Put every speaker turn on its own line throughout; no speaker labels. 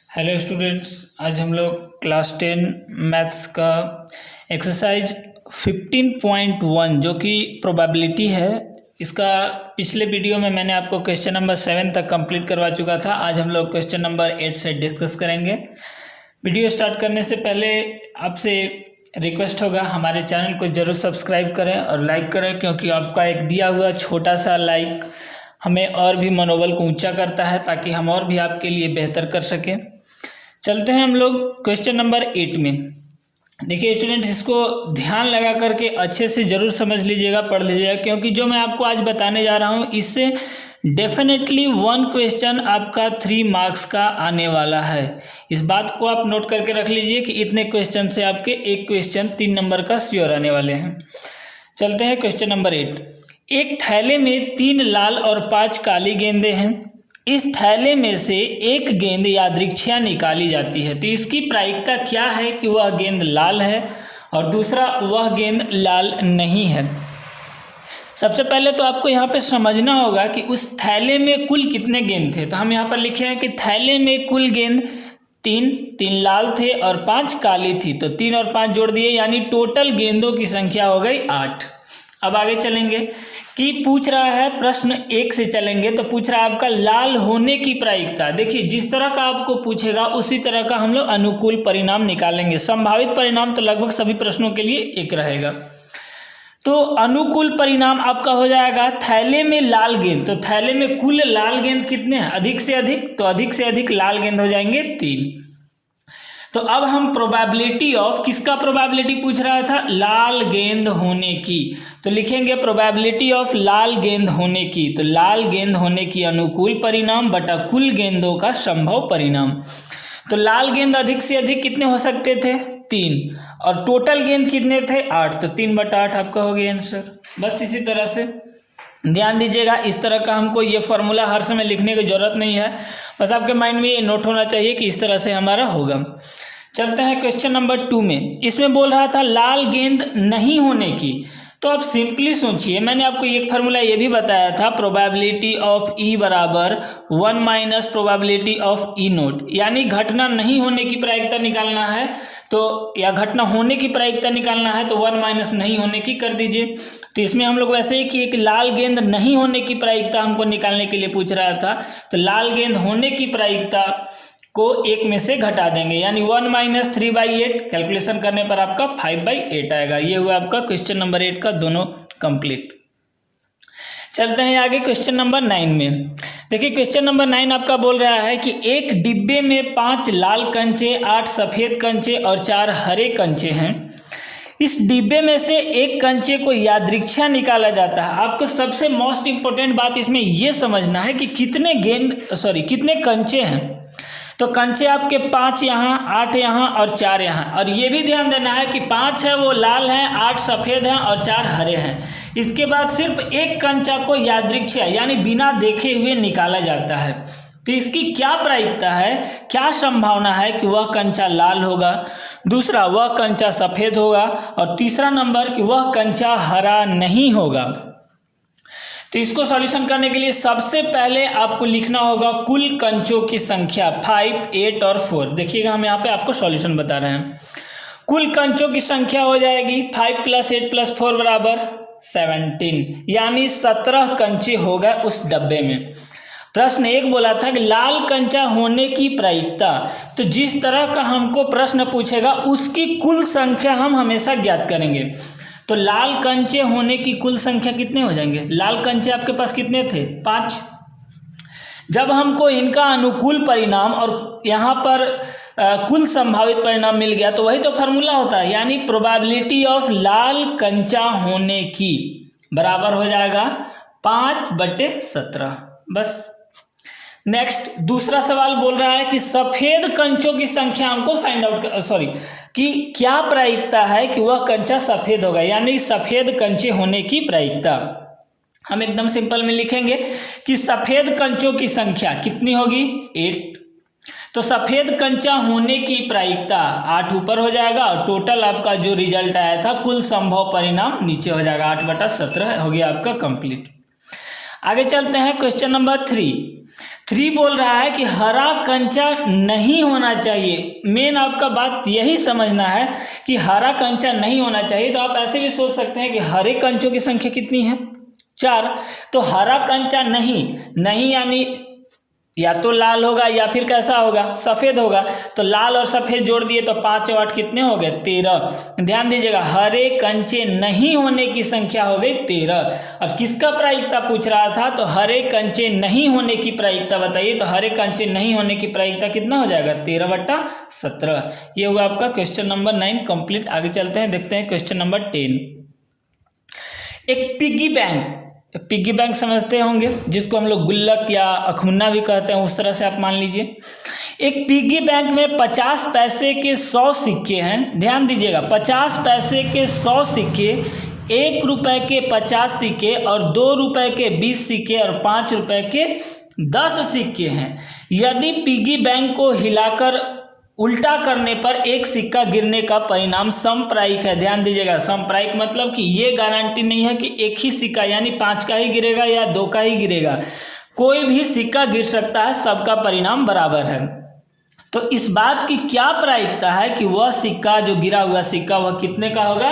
Hello students, आज हम लोग क्लास 10 मैथ्स का एक्सरसाइज 15.1 जो कि प्रोबेबिलिटी है, इसका पिछले वीडियो में मैंने आपको क्वेश्चन नंबर 7 तक कंप्लीट करवा चुका था। आज हम लोग क्वेश्चन नंबर 8 से डिस्कस करेंगे। वीडियो स्टार्ट करने से पहले आपसे रिक्वेस्ट होगा, हमारे चैनल को ज़रूर सब्सक्राइब करें और लाइक करें, क्योंकि आपका एक दिया हुआ छोटा सा लाइक हमें और भी मनोबल को ऊंचा करता है, ताकि हम और भी आपके लिए बेहतर कर सकें। चलते हैं हम लोग क्वेश्चन नंबर 8 में। देखिए स्टूडेंट्स, इसको ध्यान लगा करके अच्छे से ज़रूर समझ लीजिएगा, पढ़ लीजिएगा, क्योंकि जो मैं आपको आज बताने जा रहा हूँ इससे डेफिनेटली 1 क्वेश्चन आपका 3 मार्क्स का आने वाला है। इस बात को आप नोट करके रख लीजिए कि इतने क्वेश्चन से आपके एक क्वेश्चन 3 नंबर का श्योर आने वाले हैं। चलते हैं क्वेश्चन नंबर 8। एक थैले में 3 लाल और 5 काली गेंदें हैं। इस थैले में से एक गेंद यादृच्छिक निकाली जाती है, तो इसकी प्रायिकता क्या है कि वह गेंद लाल है और दूसरा वह गेंद लाल नहीं है। सबसे पहले तो आपको यहाँ पे समझना होगा कि उस थैले में कुल कितने गेंद थे। तो हम यहाँ पर लिखे हैं कि थैले में कुल गेंद 3 लाल थे और 5 काली थी, तो 3 और 5 जोड़ दिए, यानी टोटल गेंदों की संख्या हो गई 8। अब आगे चलेंगे कि पूछ रहा है, प्रश्न 1 से चलेंगे तो पूछ रहा है आपका लाल होने की प्रायिकता। देखिए, जिस तरह का आपको पूछेगा उसी तरह का हम लोग अनुकूल परिणाम निकालेंगे। संभावित परिणाम तो लगभग सभी प्रश्नों के लिए एक रहेगा। तो अनुकूल परिणाम आपका हो जाएगा थैले में लाल गेंद, तो थैले में कुल लाल गेंद कितने हैं, अधिक से अधिक, तो अधिक से अधिक लाल गेंद हो जाएंगे 3। तो अब हम प्रोबेबिलिटी ऑफ, किसका प्रोबेबिलिटी पूछ रहा था, लाल गेंद होने की, तो लिखेंगे प्रोबेबिलिटी ऑफ लाल गेंद होने की। तो लाल गेंद होने की अनुकूल परिणाम बटा कुल गेंदों का संभव परिणाम। तो लाल गेंद अधिक से अधिक कितने हो सकते थे, 3, और टोटल गेंद कितने थे, 8, तो 3 बटा 8 आपका हो गया आंसर। बस इसी तरह से ध्यान दीजिएगा, इस तरह का हमको ये फॉर्मूला हर समय लिखने की जरूरत नहीं है, बस आपके माइंड में ये नोट होना चाहिए कि इस तरह से हमारा होगा। चलते हैं क्वेश्चन नंबर 2 में। इसमें बोल रहा था लाल गेंद नहीं होने की, तो आप सिंपली सोचिए, मैंने आपको एक फार्मूला ये भी बताया था, प्रोबेबिलिटी ऑफ ई बराबर 1 minus probability of E note, यानी घटना नहीं होने की प्रायिकता निकालना है तो, या घटना होने की प्रायिकता निकालना है तो 1 माइनस नहीं होने की कर दीजिए। तो इसमें हम लोग वैसे ही कि एक लाल गेंद नहीं होने की प्रायिकता हमको निकालने के लिए पूछ रहा था, तो लाल गेंद होने की प्रायिकता को 1 में से घटा देंगे, यानी 1 माइनस 3/8, कैलकुलेशन करने पर आपका 5/8 आएगा। ये हुआ आपका क्वेश्चन नंबर 8 का दोनों कंप्लीट। चलते हैं आगे क्वेश्चन नंबर 9 में। देखिए क्वेश्चन नंबर 9 आपका बोल रहा है कि एक डिब्बे में 5 लाल कंचे, 8 सफ़ेद कंचे और 4 हरे कंचे हैं। इस डिब्बे में से एक कंचे को यादृच्छिक निकाला जाता है। आपको सबसे मोस्ट इंपॉर्टेंट बात इसमें यह समझना है कि कितने कंचे हैं। तो कंचे आपके 5 यहाँ, 8 यहाँ और 4 यहाँ, और ये भी ध्यान देना है कि 5 है वो लाल हैं, 8 सफ़ेद हैं और 4 हरे हैं। इसके बाद सिर्फ एक कंचा को यादृच्छिक यानी बिना देखे हुए निकाला जाता है। तो इसकी क्या प्रायिकता है, क्या संभावना है कि वह कंचा लाल होगा, दूसरा वह कंचा सफ़ेद होगा, और तीसरा नंबर कि वह कंचा हरा नहीं होगा। तो इसको सॉल्यूशन करने के लिए सबसे पहले आपको लिखना होगा कुल कंचों की संख्या 5, 8 और 4। देखिएगा, हम यहाँ पे आपको सॉल्यूशन बता रहे हैं। कुल कंचों की संख्या हो जाएगी 5 + 8 + 4 बराबर 17, यानी 17 कंचे हो गए उस डब्बे में। प्रश्न 1 बोला था कि लाल कंचा होने की प्रायिकता, तो जिस तरह का हमको प्रश्न पूछेगा उसकी कुल संख्या हम हमेशा ज्ञात करेंगे। तो लाल कंचे होने की कुल संख्या कितने हो जाएंगे, लाल कंचे आपके पास कितने थे, 5। जब हमको इनका अनुकूल परिणाम और यहाँ पर कुल संभावित परिणाम मिल गया, तो वही तो फार्मूला होता है, यानी प्रोबेबिलिटी ऑफ लाल कंचा होने की बराबर हो जाएगा 5/17। बस नेक्स्ट दूसरा सवाल बोल रहा है कि सफ़ेद कंचों की संख्या हमको फाइंड आउट कि क्या प्रायिकता है कि वह कंचा सफ़ेद होगा, यानी सफ़ेद कंचे होने की प्रायिकता। हम एकदम सिंपल में लिखेंगे कि सफ़ेद कंचों की संख्या कितनी होगी, 8। तो सफ़ेद कंचा होने की प्रायिकता 8 ऊपर हो जाएगा, और टोटल आपका जो रिजल्ट आया था कुल संभव परिणाम नीचे हो जाएगा, 8/17 हो गया आपका कंप्लीट। आगे चलते हैं क्वेश्चन नंबर 3। 3 बोल रहा है कि हरा कंचा नहीं होना चाहिए। मेन आपका बात यही समझना है कि हरा कंचा नहीं होना चाहिए। तो आप ऐसे भी सोच सकते हैं कि हरे कंचों की संख्या कितनी है, 4। तो हरा कंचा नहीं यानी या तो लाल होगा या फिर कैसा होगा, सफ़ेद होगा। तो लाल और सफ़ेद जोड़ दिए तो 5 और 8 कितने हो गए, 13। ध्यान दीजिएगा, हरे कंचे नहीं होने की संख्या हो गई 13। अब किसका प्रायिकता पूछ रहा था, तो हरे कंचे नहीं होने की प्रायिकता बताइए। तो हरे कंचे नहीं होने की प्रायिकता कितना हो जाएगा, 13/17। ये होगा आपका क्वेश्चन नंबर 9 कंप्लीट। आगे चलते हैं, देखते हैं क्वेश्चन नंबर 10। एक पिग्गी बैंक समझते होंगे, जिसको हम लोग गुल्लक या अखमुन्ना भी कहते हैं, उस तरह से आप मान लीजिए। एक पिग्गी बैंक में 50 पैसे के 100 सिक्के हैं। ध्यान दीजिएगा, 50 पैसे के 100 सिक्के, 1 रुपए के 50 सिक्के और 2 रुपए के 20 सिक्के और 5 रुपए के 10 सिक्के हैं। यदि पिग्गी बैंक को हिलाकर उल्टा करने पर एक सिक्का गिरने का परिणाम समप्रायिक है। ध्यान दीजिएगा, समप्रायिक मतलब कि ये गारंटी नहीं है कि एक ही सिक्का यानी 5 का ही गिरेगा या 2 का ही गिरेगा, कोई भी सिक्का गिर सकता है, सबका परिणाम बराबर है। तो इस बात की क्या प्रायिकता है कि वह सिक्का, जो गिरा हुआ सिक्का, वह कितने का होगा,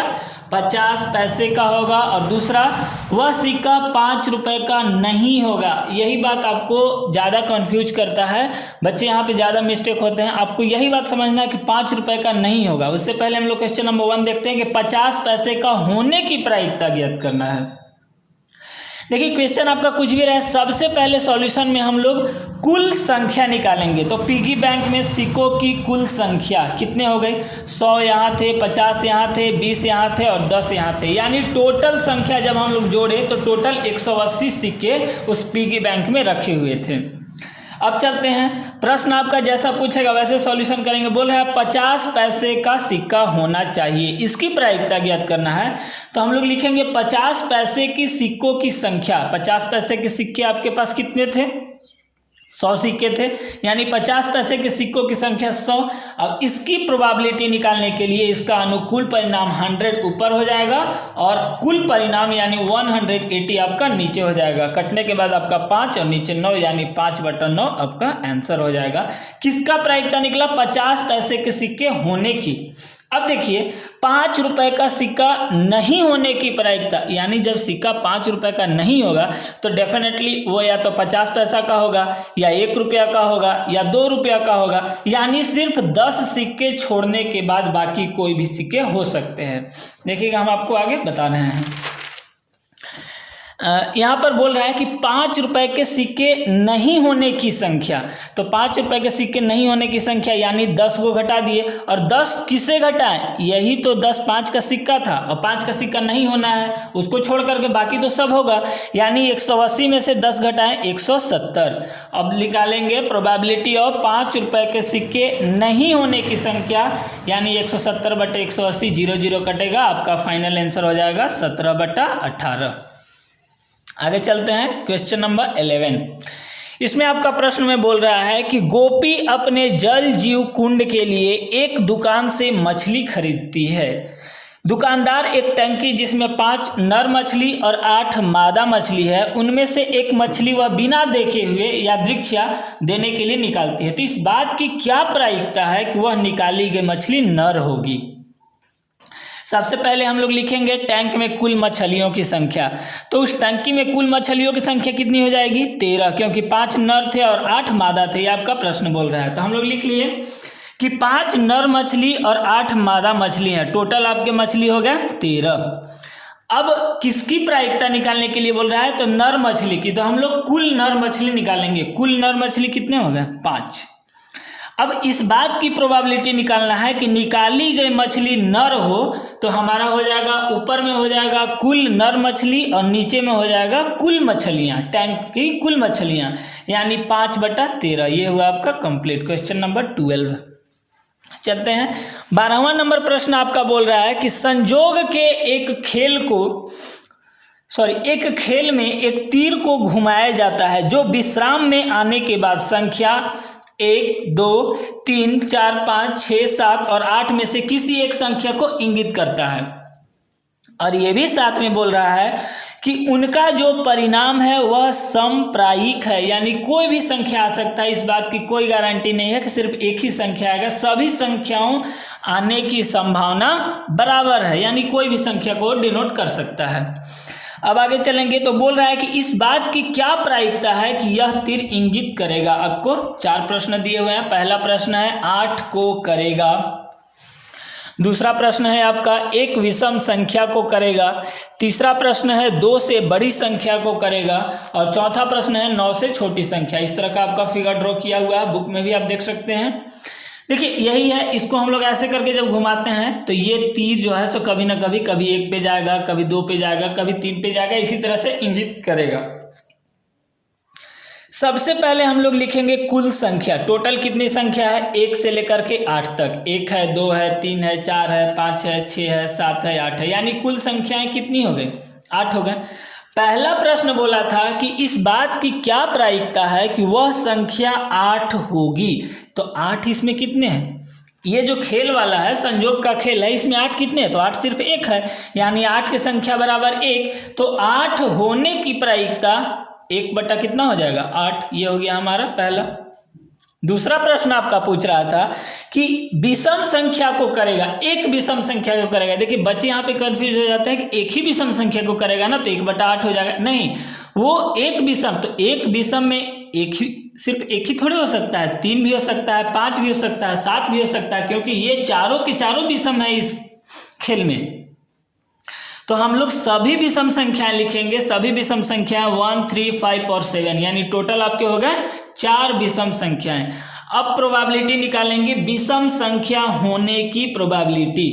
50 पैसे का होगा। और दूसरा, वह सिक्का 5 रुपए का नहीं होगा। यही बात आपको ज़्यादा कंफ्यूज करता है, बच्चे यहाँ पे ज़्यादा मिस्टेक होते हैं। आपको यही बात समझना है कि 5 रुपए का नहीं होगा। उससे पहले हम लोग क्वेश्चन नंबर 1 देखते हैं कि 50 पैसे का होने की प्रायिकता ज्ञात करना है। देखिए, क्वेश्चन आपका कुछ भी रहे, सबसे पहले सॉल्यूशन में हम लोग कुल संख्या निकालेंगे। तो पिगी बैंक में सिक्कों की कुल संख्या कितने हो गई, 100 यहाँ थे, 50 यहाँ थे, 20 यहाँ थे और 10 यहाँ थे, यानी टोटल संख्या जब हम लोग जोड़े तो टोटल 180 सिक्के उस पिगी बैंक में रखे हुए थे। अब चलते हैं, प्रश्न आपका जैसा पूछेगा वैसे सॉल्यूशन करेंगे। बोल रहा है 50 पैसे का सिक्का होना चाहिए, इसकी प्रायिकता ज्ञात करना है। तो हम लोग लिखेंगे 50 पैसे की सिक्कों की संख्या। 50 पैसे के सिक्के आपके पास कितने थे, 100 सिक्के थे, यानी 50 पैसे के सिक्कों की संख्या 100। अब इसकी प्रोबेबिलिटी निकालने के लिए इसका अनुकूल परिणाम 100 ऊपर हो जाएगा और कुल परिणाम यानी 180 आपका नीचे हो जाएगा। कटने के बाद आपका 5 और नीचे 9 यानी 5/9 आपका आंसर हो जाएगा। किसका प्रायिकता निकला, 50 पैसे के सिक्के होने की। अब देखिए, 5 रुपए का सिक्का नहीं होने की प्रायिकता, यानी जब सिक्का 5 रुपए का नहीं होगा तो डेफिनेटली वो या तो 50 पैसा का होगा या 1 रुपया का होगा या 2 रुपया का होगा, यानी सिर्फ 10 सिक्के छोड़ने के बाद बाकी कोई भी सिक्के हो सकते हैं। देखिएगा, हम आपको आगे बता रहे हैं। यहाँ पर बोल रहा है कि 5 रुपए के सिक्के नहीं होने की संख्या। तो 5 रुपए के सिक्के नहीं होने की संख्या यानी 10 को घटा दिए, और 10 किसे घटाएं, यही तो 10 5 का सिक्का था और 5 का सिक्का नहीं होना है, उसको छोड़ करके बाकी तो सब होगा, यानी 180 में से 10 घटाएं 170। अब निकालेंगे प्रोबेबिलिटी ऑफ 5 रुपए के सिक्के नहीं होने की संख्या, यानी 170/180, 0 0 कटेगा, आपका फाइनल आंसर हो जाएगा 17/18। आगे चलते हैं, क्वेश्चन नंबर 11। इसमें आपका प्रश्न में बोल रहा है कि गोपी अपने जल जीव कुंड के लिए एक दुकान से मछली खरीदती है। दुकानदार एक टंकी जिसमें 5 नर मछली और 8 मादा मछली है, उनमें से एक मछली वह बिना देखे हुए यादृच्छा देने के लिए निकालती है। तो इस बात की क्या प्रायिकता है कि वह निकाली गई मछली नर होगी। सबसे पहले हम लोग लिखेंगे टैंक में कुल मछलियों की संख्या। तो उस टंकी में कुल मछलियों की संख्या कितनी हो जाएगी, 13, क्योंकि 5 नर थे और 8 मादा थे, ये आपका प्रश्न बोल रहा है। तो हम लोग लिख लिए कि 5 नर मछली और 8 मादा मछली है, टोटल आपके मछली हो गया 13। अब किसकी प्रायिकता निकालने के लिए बोल रहा है, तो नर मछली की। तो हम लोग कुल नर मछली निकालेंगे। कुल नर मछली कितने हो गए, 5। अब इस बात की प्रोबेबिलिटी निकालना है कि निकाली गई मछली नर हो, तो हमारा हो जाएगा, ऊपर में हो जाएगा कुल नर मछली और नीचे में हो जाएगा कुल मछलियाँ, टैंक की कुल मछलियाँ, यानी 5/13। ये हुआ आपका कंप्लीट क्वेश्चन नंबर 12। चलते हैं, 12वां नंबर प्रश्न आपका बोल रहा है कि संजोग के एक खेल में एक तीर को घुमाया जाता है जो विश्राम में आने के बाद संख्या 1 2 3 4 5 6 7 और 8 में से किसी एक संख्या को इंगित करता है। और ये भी साथ में बोल रहा है कि उनका जो परिणाम है वह समप्रायिक है, यानी कोई भी संख्या आ सकता है, इस बात की कोई गारंटी नहीं है कि सिर्फ एक ही संख्या आएगा, सभी संख्याओं आने की संभावना बराबर है, यानी कोई भी संख्या को डिनोट कर सकता है। अब आगे चलेंगे तो बोल रहा है कि इस बात की क्या प्रायिकता है कि यह तीर इंगित करेगा। आपको 4 प्रश्न दिए हुए हैं। पहला प्रश्न है 8 को करेगा, दूसरा प्रश्न है आपका एक विषम संख्या को करेगा, तीसरा प्रश्न है 2 से बड़ी संख्या को करेगा, और चौथा प्रश्न है 9 से छोटी संख्या। इस तरह का आपका फिगर ड्रॉ किया हुआ है, बुक में भी आप देख सकते हैं। देखिए यही है, इसको हम लोग ऐसे करके जब घुमाते हैं तो ये तीर जो है सो कभी ना कभी 1 पे जाएगा, कभी 2 पे जाएगा, कभी 3 पे जाएगा, इसी तरह से इंगित करेगा। सबसे पहले हम लोग लिखेंगे कुल संख्या, टोटल कितनी संख्या है 1 से लेकर के 8 तक। 1 है, 2 है, 3 है, 4 है, 5 है, 6 है, 7 है, 8 है, यानी कुल संख्याएं कितनी हो गई 8 हो गए। पहला प्रश्न बोला था कि इस बात की क्या प्रायिकता है कि वह संख्या 8 होगी, तो 8 इसमें कितने हैं, ये जो खेल वाला है संयोग का खेल है, इसमें 8 कितने हैं, तो 8 सिर्फ 1 है, यानी 8 की संख्या बराबर 1, तो 8 होने की प्रायिकता 1 बटा कितना हो जाएगा 8, ये हो गया हमारा पहला। दूसरा प्रश्न आपका पूछ रहा था कि विषम संख्या को करेगा, एक विषम संख्या को करेगा। देखिए बच्चे यहाँ पे कंफ्यूज हो जाते हैं कि एक ही विषम संख्या को करेगा ना तो 1 बटा 8 हो जाएगा, नहीं, वो एक विषम, तो एक विषम में एक ही, सिर्फ एक ही थोड़ी हो सकता है, 3 भी हो सकता है, 5 भी हो सकता है, 7 भी हो सकता है, क्योंकि ये चारों के चारों विषम है इस खेल में। तो हम लोग सभी विषम संख्याएं लिखेंगे, सभी विषम संख्याएं 1, 3, 5 और 7, यानी टोटल आपके हो गए 4 विषम संख्याएं। अब प्रोबेबिलिटी निकालेंगे विषम संख्या होने की प्रोबेबिलिटी,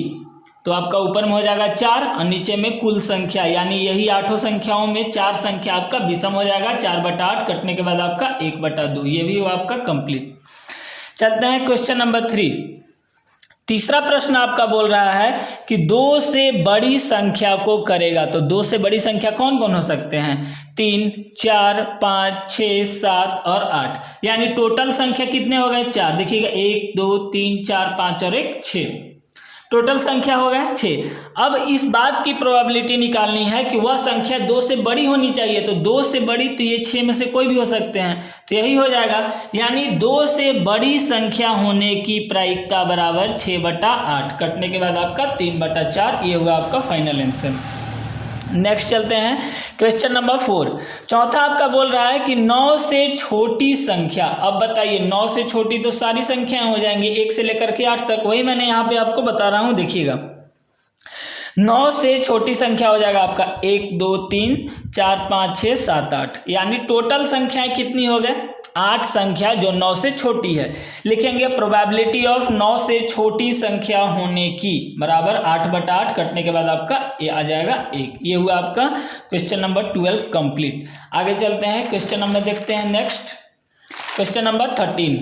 तो आपका ऊपर में हो जाएगा 4 और नीचे में कुल संख्या, यानी यही 8 संख्याओं में 4 संख्या आपका विषम हो जाएगा। 4 बटा 8 कटने के बाद आपका 1 बटा 2, ये भी हुआ आपका कंप्लीट। चलते हैं क्वेश्चन नंबर 3। तीसरा प्रश्न आपका बोल रहा है कि 2 से बड़ी संख्या को करेगा, तो 2 से बड़ी संख्या कौन कौन हो सकते हैं 3, 4, 5, 6, 7 और 8, यानी टोटल संख्या कितने हो गए 4। देखिएगा 1, 2, 3, 4, 5 और 1 6, टोटल संख्या हो गया 6। अब इस बात की प्रोबेबिलिटी निकालनी है कि वह संख्या 2 से बड़ी होनी चाहिए, तो 2 से बड़ी तो ये 6 में से कोई भी हो सकते हैं, तो यही हो जाएगा, यानी 2 से बड़ी संख्या होने की प्रायिकता बराबर 6 बटा 8, कटने के बाद आपका 3 बटा 4, ये हुआ आपका फाइनल आंसर। नेक्स्ट चलते हैं क्वेश्चन नंबर 4। चौथा आपका बोल रहा है कि 9 से छोटी संख्या, अब बताइए 9 से छोटी तो सारी संख्याएं हो जाएंगी 1 से लेकर के 8 तक, वही मैंने यहाँ पे आपको बता रहा हूँ। देखिएगा 9 से छोटी संख्या हो जाएगा आपका 1, 2, 3, 4, 5, 6, 7, 8, यानी टोटल संख्याएं कितनी हो गए 8 संख्या जो 9 से छोटी है। लिखेंगे प्रोबेबिलिटी ऑफ 9 से छोटी संख्या होने की बराबर 8 बटा 8, कटने के बाद आपका ये आ जाएगा 1, ये हुआ आपका क्वेश्चन नंबर 12 कंप्लीट। आगे चलते हैं क्वेश्चन नंबर देखते हैं नेक्स्ट, क्वेश्चन नंबर 13।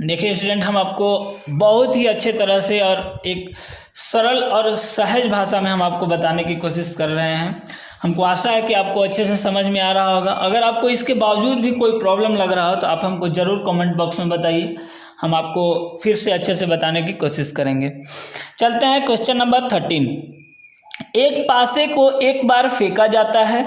देखिए स्टूडेंट, हम आपको बहुत ही अच्छे तरह से और एक सरल और सहज भाषा में हम आपको बताने की कोशिश कर रहे हैं। हमको आशा है कि आपको अच्छे से समझ में आ रहा होगा। अगर आपको इसके बावजूद भी कोई प्रॉब्लम लग रहा हो तो आप हमको ज़रूर कमेंट बॉक्स में बताइए, हम आपको फिर से अच्छे से बताने की कोशिश करेंगे। चलते हैं क्वेश्चन नंबर 13। एक पासे को एक बार फेंका जाता है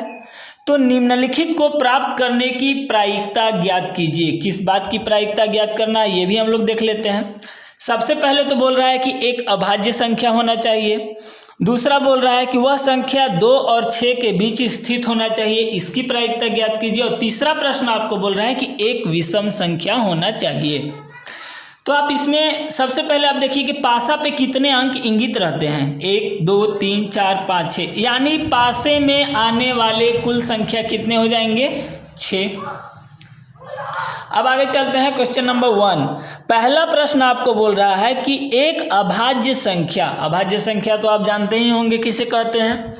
तो निम्नलिखित को प्राप्त करने की प्रायिकता ज्ञात कीजिए। किस बात की प्रायिकता ज्ञात करना है ये भी हम लोग देख लेते हैं। सबसे पहले तो बोल रहा है कि एक अभाज्य संख्या होना चाहिए, दूसरा बोल रहा है कि वह संख्या 2 और 6 के बीच स्थित होना चाहिए, इसकी प्रायिकता ज्ञात कीजिए, और तीसरा प्रश्न आपको बोल रहा है कि एक विषम संख्या होना चाहिए। तो आप इसमें सबसे पहले आप देखिए कि पासा पे कितने अंक इंगित रहते हैं 1, 2, 3, 4, 5, 6, यानी पासे में आने वाले कुल संख्या कितने हो जाएंगे 6। अब आगे चलते हैं क्वेश्चन नंबर 1। पहला प्रश्न आपको बोल रहा है कि एक अभाज्य संख्या, अभाज्य संख्या तो आप जानते ही होंगे किसे कहते हैं,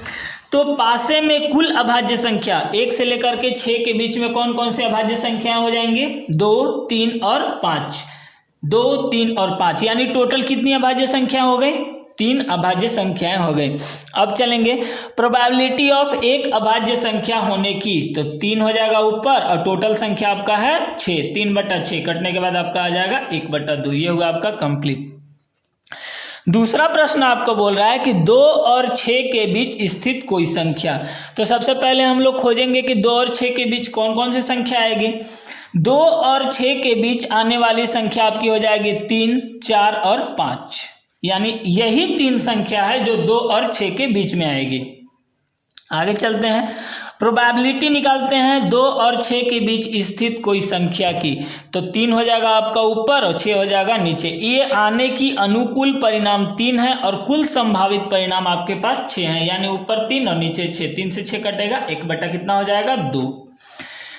तो पासे में कुल अभाज्य संख्या 1 से लेकर के 6 के बीच में कौन कौन से अभाज्य संख्याएं हो जाएंगे 2, 3 और 5, 2, 3 और 5, यानी टोटल कितनी अभाज्य संख्या हो गई 3 अभाज्य संख्याएं हो गई। अब चलेंगे प्रोबेबिलिटी ऑफ एक अभाज्य संख्या होने की, तो 3 हो जाएगा ऊपर और टोटल संख्या आपका है 6, 3 बटा 6, कटने के बाद आपका आ जाएगा 1 बटा 2, ये हुआ आपका कंप्लीट। दूसरा प्रश्न आपको बोल रहा है कि 2 और 6 के बीच स्थित कोई संख्या। तो सबसे पहले हम लोग खोजेंगे कि 2 और 6 के बीच कौन कौन सी संख्या आएगी। 2 और 6 के बीच आने वाली संख्या आपकी हो जाएगी 3, 4 और 5, यानी यही 3 संख्या है जो 2 और 6 के बीच में आएगी। आगे चलते हैं, प्रोबेबिलिटी निकालते हैं 2 और 6 के बीच स्थित कोई संख्या की। तो 3 हो जाएगा आपका ऊपर और 6 हो जाएगा नीचे। ये आने की अनुकूल परिणाम 3 है और कुल संभावित परिणाम आपके पास 6 है, यानी ऊपर 3 और नीचे 6। 3 से 6 कटेगा, 1 बटा कितना हो जाएगा 2।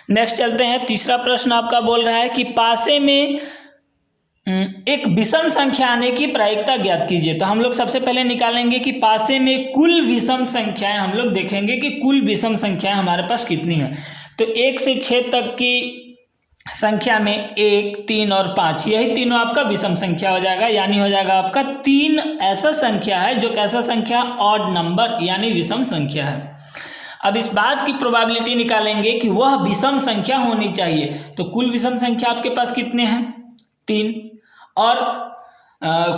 नेक्स्ट चलते हैं, तीसरा प्रश्न आपका बोल रहा है कि पासे में एक विषम संख्या आने की प्रायिकता ज्ञात कीजिए। तो हम लोग सबसे पहले निकालेंगे कि पासे में कुल विषम संख्याएं, हम लोग देखेंगे कि कुल विषम संख्याएं हमारे पास कितनी है। तो 1 से 6 तक की संख्या में 1, 3 और 5, यही तीनों आपका विषम संख्या हो जाएगा, यानी हो जाएगा आपका 3 ऐसा संख्या है जो कैसा संख्या, ऑड नंबर यानी विषम संख्या है। अब इस बात की प्रोबेबिलिटी निकालेंगे कि वह विषम संख्या होनी चाहिए। तो कुल विषम संख्या आपके पास कितने हैं, 3, और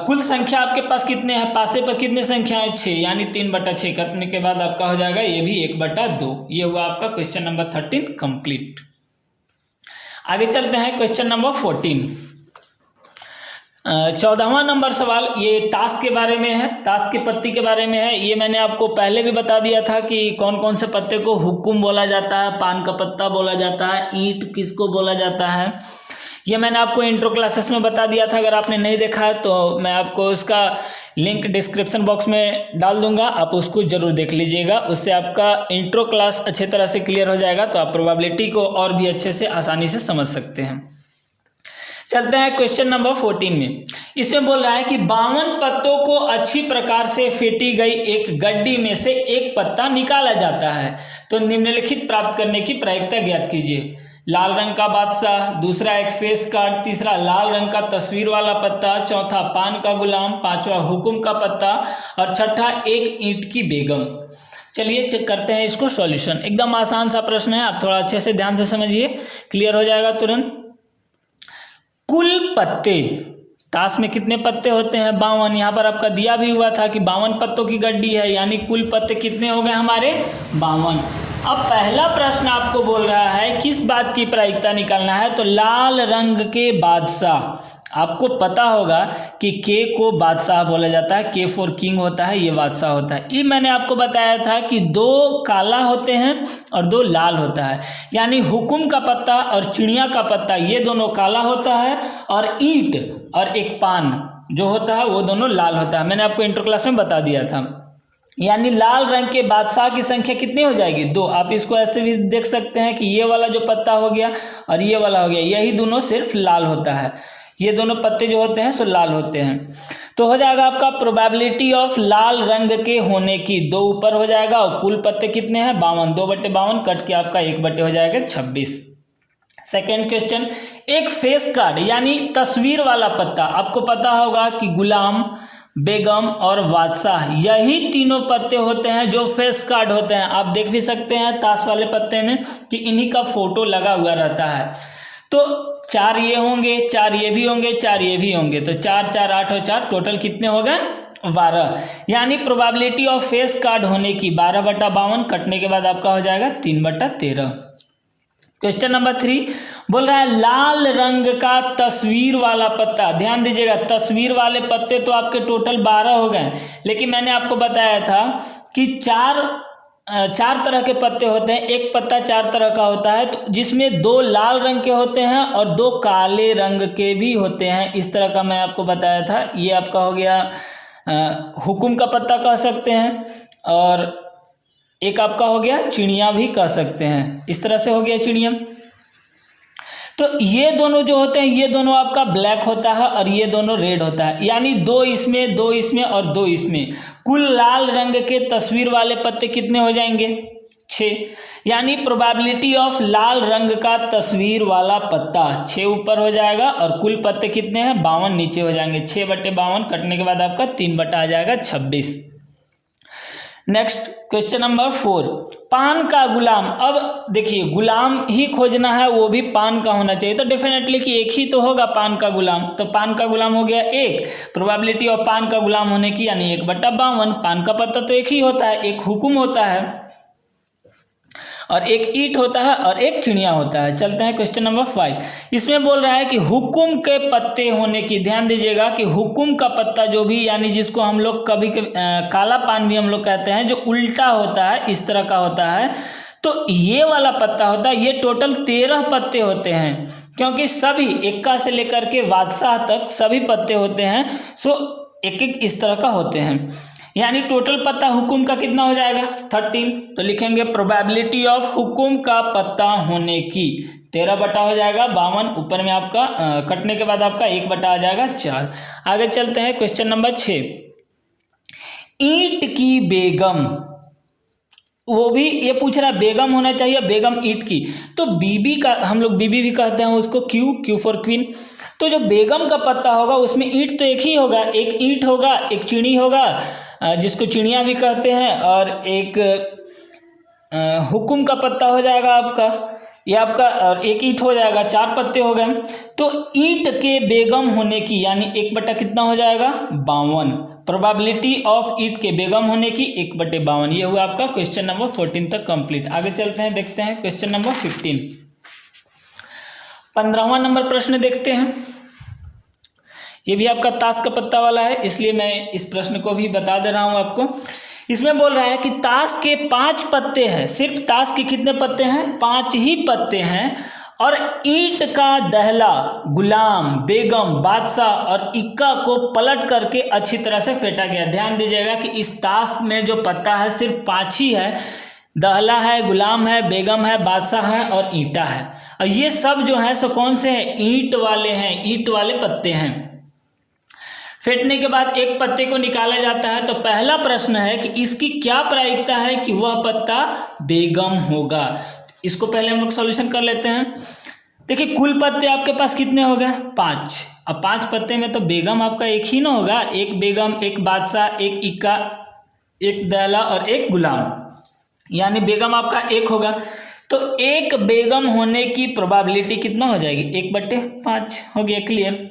कुल संख्या आपके पास कितने हैं, पासे पर कितने संख्या है, 6, यानी 3 बटा 6 करने के बाद आपका हो जाएगा ये भी 1 बटा 2। ये हुआ आपका क्वेश्चन नंबर 13 कंप्लीट। आगे चलते हैं क्वेश्चन नंबर 14। 14वां नंबर सवाल ये ताश के बारे में है, ताश के पत्ती के बारे में है। ये मैंने आपको पहले भी बता दिया था कि कौन कौन से पत्ते को हुक्म बोला जाता है, पान का पत्ता बोला जाता है, ईंट किसको बोला जाता है, ये मैंने आपको इंट्रो क्लासेस में बता दिया था। अगर आपने नहीं देखा है तो मैं आपको उसका लिंक डिस्क्रिप्शन बॉक्स में डाल दूंगा, आप उसको जरूर देख लीजिएगा। उससे आपका इंट्रो क्लास अच्छे तरह से क्लियर हो जाएगा, तो आप प्रोबेबिलिटी को और भी अच्छे से आसानी से समझ सकते हैं। चलते हैं क्वेश्चन नंबर 14 में। इसमें बोल रहा है कि 52 पत्तों को अच्छी प्रकार से फेंटी गई एक गड्डी में से एक पत्ता निकाला जाता है। तो निम्नलिखित प्राप्त करने की प्रायिकता ज्ञात कीजिए। लाल रंग का बादशाह, दूसरा एक फेस कार्ड, तीसरा लाल रंग का तस्वीर वाला पत्ता, चौथा पान का गुलाम, पांचवा हुक्म का पत्ता और छठा एक ईंट की बेगम। चलिए चेक करते हैं इसको सॉल्यूशन। एकदम आसान सा प्रश्न है, आप थोड़ा अच्छे से ध्यान से समझिए, क्लियर हो जाएगा तुरंत। कुल पत्ते, ताश में कितने पत्ते होते हैं, 52। यहाँ पर आपका दिया भी हुआ था कि 52 पत्तों की गड्डी है, यानी कुल पत्ते कितने हो गए हमारे 52। अब पहला प्रश्न आपको बोल रहा है किस बात की प्रायिकता निकालना है। तो लाल रंग के बादशाह, आपको पता होगा कि के को बादशाह बोला जाता है, के फॉर किंग होता है, ये बादशाह होता है। ये मैंने आपको बताया था कि 2 काला होते हैं और 2 लाल होता है, यानी हुक्म का पत्ता और चिड़िया का पत्ता ये दोनों काला होता है, और ईंट और एक पान जो होता है वो दोनों लाल होता है। मैंने आपको इंट्रो क्लास में बता दिया था। यानी लाल रंग के बादशाह की संख्या कितनी हो जाएगी, 2। आप इसको ऐसे भी देख सकते हैं कि ये वाला जो पत्ता हो गया और ये वाला हो गया, यही दोनों सिर्फ लाल होता है, ये दोनों पत्ते जो होते हैं सो लाल होते हैं। तो हो जाएगा आपका प्रोबेबिलिटी ऑफ लाल रंग के होने की 2 ऊपर हो जाएगा, और कुल पत्ते कितने हैं 52, 2 बटे 52 कट के आपका 1 बटे हो जाएगा 26। सेकेंड क्वेश्चन, एक फेस कार्ड यानी तस्वीर वाला पत्ता, आपको पता होगा कि गुलाम, बेगम और बादशाह यही तीनों पत्ते होते हैं जो फेस कार्ड होते हैं। आप देख भी सकते हैं ताश वाले पत्ते में कि इन्हीं का फोटो लगा हुआ रहता है। तो 4 ये होंगे, 4 ये भी होंगे, 4 ये भी होंगे, तो 4 4 8 और 4 टोटल कितने हो गए 12। यानी प्रोबेबिलिटी ऑफ फेस कार्ड होने की 12 बटा 52 कटने के बाद आपका हो जाएगा 3 बटा 13। क्वेश्चन नंबर 3 बोल रहा है लाल रंग का तस्वीर वाला पत्ता। ध्यान दीजिएगा, तस्वीर वाले पत्ते तो आपके टोटल 12 हो गए, लेकिन मैंने आपको बताया था कि 4 तरह के पत्ते होते हैं, एक पत्ता 4 तरह का होता है, तो जिसमें 2 लाल रंग के होते हैं और 2 काले रंग के भी होते हैं। इस तरह का मैं आपको बताया था। ये आपका हो गया हुक्म का पत्ता कह सकते हैं, और एक आपका हो गया चिड़िया भी कह सकते हैं। इस तरह से हो गया चिड़िया। तो ये दोनों जो होते हैं ये दोनों आपका ब्लैक होता है और ये दोनों रेड होता है, यानी 2 इसमें, 2 इसमें और 2 इसमें। कुल लाल रंग के तस्वीर वाले पत्ते कितने हो जाएंगे 6। यानी प्रोबेबिलिटी ऑफ लाल रंग का तस्वीर वाला पत्ता 6 ऊपर हो जाएगा, और कुल पत्ते कितने हैं 52 नीचे हो जाएंगे। 6 बटे 52 कटने के बाद आपका 3 बटा आ जाएगा 26। नेक्स्ट क्वेश्चन नंबर 4, पान का गुलाम। अब देखिए गुलाम ही खोजना है, वो भी पान का होना चाहिए, तो डेफिनेटली कि एक ही तो होगा पान का गुलाम, तो पान का गुलाम हो गया 1। प्रोबेबिलिटी ऑफ पान का गुलाम होने की यानी 1/52। पान का पत्ता तो एक ही होता है, एक हुकुम होता है और एक ईंट होता है और एक चिड़िया होता है। चलते हैं क्वेश्चन नंबर 5। इसमें बोल रहा है कि हुकुम के पत्ते होने की, ध्यान दीजिएगा कि हुकुम का पत्ता जो भी, यानी जिसको हम लोग कभी काला पान भी हम लोग कहते हैं, जो उल्टा होता है, इस तरह का होता है, तो ये वाला पत्ता होता है। ये टोटल 13 पत्ते होते हैं, क्योंकि सभी एक्का से लेकर के बादशाह तक सभी पत्ते होते हैं, सो एक एक इस तरह का होते हैं। यानी टोटल पत्ता हुकुम का कितना हो जाएगा 13। तो लिखेंगे प्रोबेबिलिटी ऑफ हुकुम का पत्ता होने की 13 हो जाएगा 52। ऊपर में आपका कटने के बाद आपका 1 आ जाएगा 4। आगे चलते हैं क्वेश्चन नंबर 6। ईंट की बेगम, वो भी ये पूछ रहा है बेगम होना चाहिए, बेगम ईंट की, तो बीबी का हम लोग बीबी भी कहते हैं उसको, क्यू फॉर क्वीन। तो जो बेगम का पत्ता होगा उसमें ईंट तो एक ही होगा, एक ईंट होगा, एक चिड़ी होगा जिसको चिड़िया भी कहते हैं, और एक हुकुम का पत्ता हो जाएगा आपका, ये आपका, और एक ईंट हो जाएगा, 4 पत्ते हो गए। तो ईंट के बेगम होने की यानी 1 कितना हो जाएगा 52। प्रोबेबिलिटी ऑफ ईंट के बेगम होने की 1/52। ये हुआ आपका क्वेश्चन नंबर 14 तक कंप्लीट। आगे चलते हैं, देखते हैं क्वेश्चन नंबर 15। 15वां नंबर प्रश्न देखते हैं। ये भी आपका ताश का पत्ता वाला है, इसलिए मैं इस प्रश्न को भी बता दे रहा हूं आपको। इसमें बोल रहा है कि ताश के 5 पत्ते हैं, सिर्फ ताश के कितने पत्ते हैं 5 ही पत्ते हैं, और ईंट का दहला गुलाम, बेगम, बादशाह और इक्का को पलट करके अच्छी तरह से फेंटा गया। ध्यान दीजिएगा कि इस ताश में जो पत्ता है सिर्फ 5 ही है, दहला है, गुलाम है, बेगम है, बादशाह है और ईंटा है, और ये सब जो है सो कौन से हैं ईंट वाले हैं, ईंट वाले पत्ते हैं। फेंटने के बाद एक पत्ते को निकाला जाता है, तो पहला प्रश्न है कि इसकी क्या प्रायिकता है कि वह पत्ता बेगम होगा। इसको पहले हम लोग सॉल्यूशन कर लेते हैं। देखिए कुल पत्ते आपके पास कितने हो गए 5। अब 5 पत्ते में तो बेगम आपका एक ही ना होगा, एक बेगम, एक बादशाह, एक इक्का, एक दहला और एक गुलाम, यानी बेगम आपका 1 होगा। तो एक बेगम होने की प्रोबेबिलिटी कितना हो जाएगी 1/5 हो गया, क्लियर।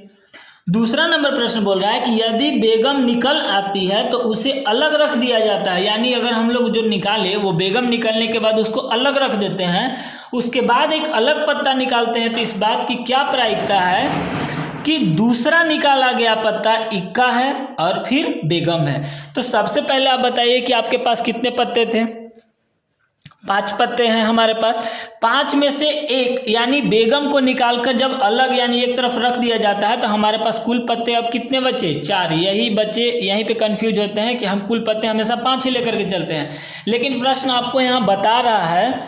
दूसरा नंबर प्रश्न बोल रहा है कि यदि बेगम निकल आती है तो उसे अलग रख दिया जाता है, यानी अगर हम लोग जो निकाले वो बेगम निकलने के बाद उसको अलग रख देते हैं, उसके बाद एक अलग पत्ता निकालते हैं, तो इस बात की क्या प्रायिकता है कि दूसरा निकाला गया पत्ता इक्का है और फिर बेगम है। तो सबसे पहले आप बताइए कि आपके पास कितने पत्ते थे 5 पत्ते हैं हमारे पास, 5 में से एक यानी बेगम को निकालकर जब अलग यानी एक तरफ रख दिया जाता है तो हमारे पास कुल पत्ते अब कितने बचे 4। यही बच्चे यहीं पे कंफ्यूज होते हैं कि हम कुल पत्ते हमेशा 5 ही लेकर के चलते हैं, लेकिन प्रश्न आपको यहाँ बता रहा है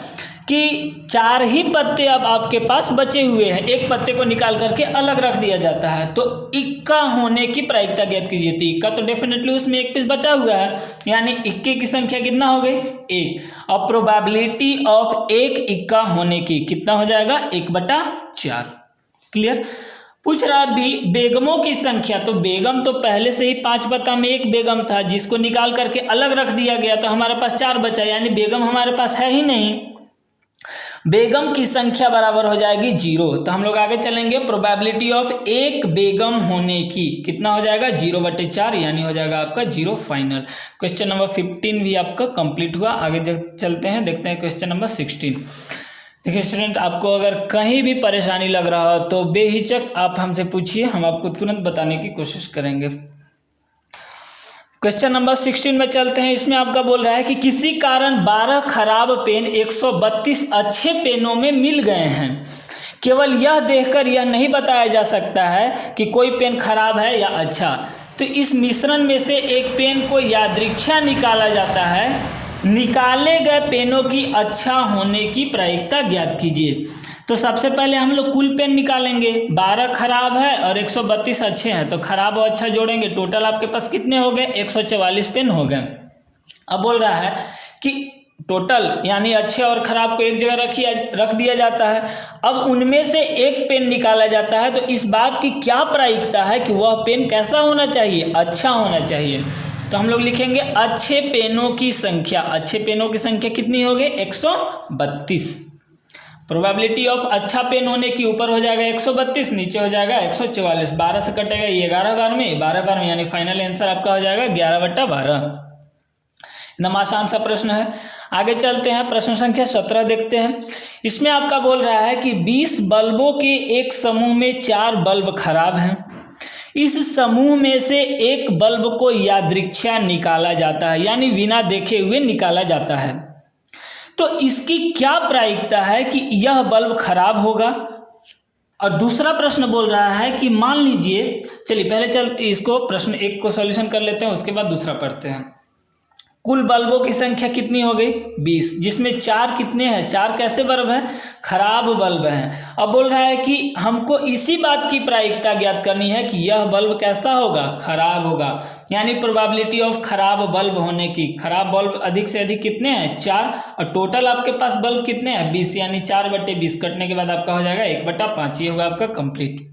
कि 4 ही पत्ते अब आपके पास बचे हुए हैं, एक पत्ते को निकाल करके अलग रख दिया जाता है। तो इक्का होने की प्रायिकता ज्ञात कीजिए। तो इक्का तो डेफिनेटली उसमें एक पीस बचा हुआ है, यानी इक्के की संख्या कितना हो गई 1। और प्रोबेबिलिटी ऑफ एक इक्का होने की कितना हो जाएगा 1/4, क्लियर। पूछ रहा भी बेगमों की संख्या, तो बेगम तो पहले से ही 5 पत्ता में एक बेगम था जिसको निकाल करके अलग रख दिया गया, तो हमारे पास 4 बचा, यानी बेगम हमारे पास है ही नहीं। बेगम की संख्या बराबर हो जाएगी 0। तो हम लोग आगे चलेंगे, प्रोबेबिलिटी ऑफ एक बेगम होने की कितना हो जाएगा 0/4, यानी हो जाएगा आपका 0 फाइनल। क्वेश्चन नंबर 15 भी आपका कंप्लीट हुआ। आगे चलते हैं, देखते हैं क्वेश्चन नंबर 16। देखिए स्टूडेंट, आपको अगर कहीं भी परेशानी लग रहा हो तो बेहिचक आप हमसे पूछिए, हम आपको तुरंत बताने की कोशिश करेंगे। क्वेश्चन नंबर 16 में चलते हैं। इसमें आपका बोल रहा है कि किसी कारण 12 खराब पेन 132 अच्छे पेनों में मिल गए हैं। केवल यह देखकर यह नहीं बताया जा सकता है कि कोई पेन खराब है या अच्छा, तो इस मिश्रण में से एक पेन को यादृच्छा निकाला जाता है। निकाले गए पेनों की अच्छा होने की प्रायिकता ज्ञात कीजिए। तो सबसे पहले हम लोग कुल पेन निकालेंगे, 12 खराब है और 132 अच्छे हैं, तो खराब और अच्छा जोड़ेंगे, टोटल आपके पास कितने हो गए 144 पेन हो गए। अब बोल रहा है कि टोटल यानी अच्छे और खराब को एक जगह रख दिया जाता है, अब उनमें से एक पेन निकाला जाता है, तो इस बात की क्या प्रायिकता है कि वह पेन कैसा होना चाहिए अच्छा होना चाहिए। तो हम लोग लिखेंगे अच्छे पेनों की संख्या, अच्छे पेनों की संख्या कितनी होगी 132। प्रोबेबिलिटी ऑफ अच्छा पेन होने की ऊपर हो जाएगा 132, नीचे हो जाएगा 144। 12 से कटेगा ये 11 बार में, 12 बार में, यानी फाइनल आंसर आपका हो जाएगा 11/12। एकदम आसान सा प्रश्न है। आगे चलते हैं, प्रश्न संख्या 17 देखते हैं। इसमें आपका बोल रहा है कि 20 बल्बों के एक समूह में 4 बल्ब खराब हैं। इस समूह में से एक बल्ब को यादृच्छा निकाला जाता है, यानी बिना देखे हुए निकाला जाता है। तो इसकी क्या प्रायिकता है कि यह बल्ब खराब होगा? और दूसरा प्रश्न बोल रहा है कि मान लीजिए, चलिए पहले इसको प्रश्न 1 को सॉल्यूशन कर लेते हैं, उसके बाद दूसरा पढ़ते हैं। कुल बल्बों की संख्या कितनी हो गई 20, जिसमें 4 कितने हैं, 4 कैसे बल्ब हैं, खराब बल्ब हैं। अब बोल रहा है कि हमको इसी बात की प्रायिकता ज्ञात करनी है कि यह बल्ब कैसा होगा, खराब होगा, यानी प्रोबेबिलिटी ऑफ खराब बल्ब होने की। खराब बल्ब अधिक से अधिक कितने हैं 4, और टोटल आपके पास बल्ब कितने हैं 20, यानी 4/20 कटने के बाद आपका हो जाएगा 1/5। ये होगा आपका कंप्लीट।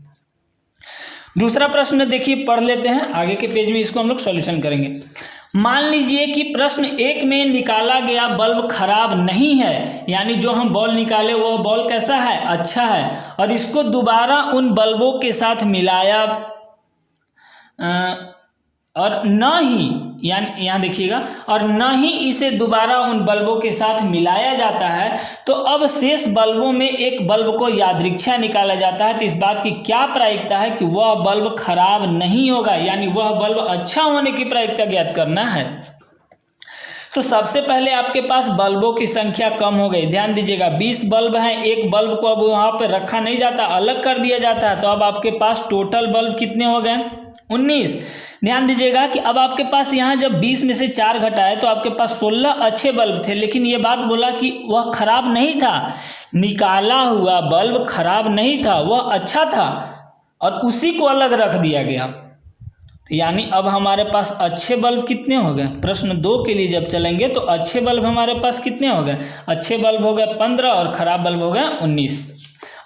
दूसरा प्रश्न देखिए, पढ़ लेते हैं, आगे के पेज में इसको हम लोग सॉल्यूशन करेंगे। मान लीजिए कि प्रश्न 1 में निकाला गया बल्ब खराब नहीं है, यानी जो हम बॉल निकाले वो बॉल कैसा है, अच्छा है, और इसको दोबारा उन बल्बों के साथ मिलाया और न ही, यानी यहाँ देखिएगा, और न ही इसे दोबारा उन बल्बों के साथ मिलाया जाता है, तो अब शेष बल्बों में एक बल्ब को यादृच्छा निकाला जाता है। तो इस बात की क्या प्रायिकता है कि वह बल्ब खराब नहीं होगा, यानी वह बल्ब अच्छा होने की प्रायिकता ज्ञात करना है। तो सबसे पहले आपके पास बल्बों की संख्या कम हो गई। ध्यान दीजिएगा, 20 बल्ब हैं, एक बल्ब को अब वहाँ पर रखा नहीं जाता, अलग कर दिया जाता है। तो अब आपके पास टोटल बल्ब कितने हो गए 19। ध्यान दीजिएगा कि अब आपके पास यहाँ जब 20 में से 4 घटाए तो आपके पास 16 अच्छे बल्ब थे, लेकिन ये बात बोला कि वह खराब नहीं था। निकाला हुआ बल्ब खराब नहीं था, वह अच्छा था, और उसी को अलग रख दिया गया। तो यानी अब हमारे पास अच्छे बल्ब कितने हो गए, प्रश्न 2 के लिए जब चलेंगे तो अच्छे बल्ब हमारे पास कितने हो गए, अच्छे बल्ब हो गए 15 और खराब बल्ब हो गए 19।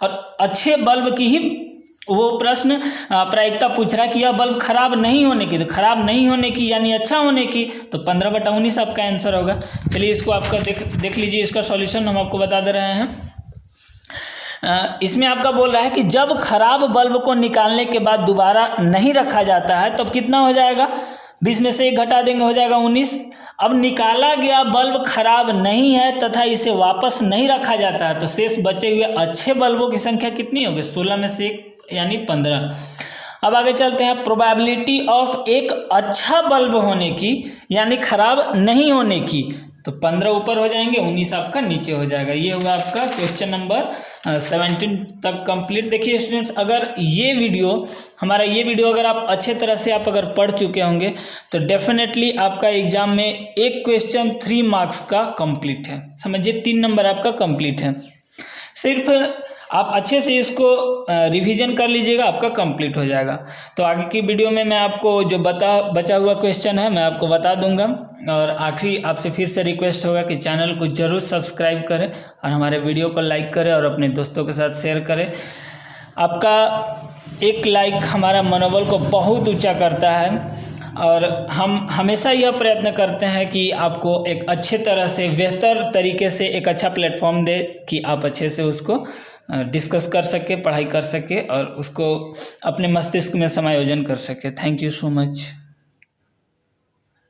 और अच्छे बल्ब की ही वो प्रश्न प्रायिकता पूछ रहा है कि यह बल्ब खराब नहीं होने की, तो खराब नहीं होने की यानी अच्छा होने की, तो 15/19 आपका आंसर होगा। चलिए इसको आपका देख लीजिए, इसका सॉल्यूशन हम आपको बता दे रहे हैं। इसमें आपका बोल रहा है कि जब खराब बल्ब को निकालने के बाद दोबारा नहीं रखा जाता है, तब कितना हो जाएगा, 20 में से 1 घटा देंगे हो जाएगा 19। अब निकाला गया बल्ब खराब नहीं है तथा इसे वापस नहीं रखा जाता है, तो शेष बचे हुए अच्छे बल्बों की संख्या कितनी होगी, 16 में से 1 यानी 15। अब आगे चलते हैं, प्रोबेबिलिटी ऑफ एक अच्छा बल्ब होने की यानी खराब नहीं होने की, तो 15 ऊपर हो जाएंगे, 19 आपका नीचे हो जाएगा। ये हुआ आपका क्वेश्चन नंबर 17 तक कंप्लीट। देखिए स्टूडेंट्स, अगर ये वीडियो अगर आप अच्छे तरह से आप अगर पढ़ चुके होंगे तो डेफिनेटली आपका एग्जाम में एक क्वेश्चन 3 मार्क्स का कंप्लीट है, समझिए 3 नंबर आपका कंप्लीट है। सिर्फ आप अच्छे से इसको रिवीजन कर लीजिएगा, आपका कंप्लीट हो जाएगा। तो आगे की वीडियो में मैं आपको जो बचा हुआ क्वेश्चन है मैं आपको बता दूंगा। और आखिरी आपसे फिर से रिक्वेस्ट होगा कि चैनल को ज़रूर सब्सक्राइब करें और हमारे वीडियो को लाइक करें और अपने दोस्तों के साथ शेयर करें। आपका एक लाइक हमारा मनोबल को बहुत ऊँचा करता है, और हम हमेशा यह प्रयत्न करते हैं कि आपको एक अच्छे तरह से बेहतर तरीके से एक अच्छा प्लेटफॉर्म दे कि आप अच्छे से उसको डिस्कस कर सके, पढ़ाई कर सके और उसको अपने मस्तिष्क में समायोजन कर सके। Thank you so much.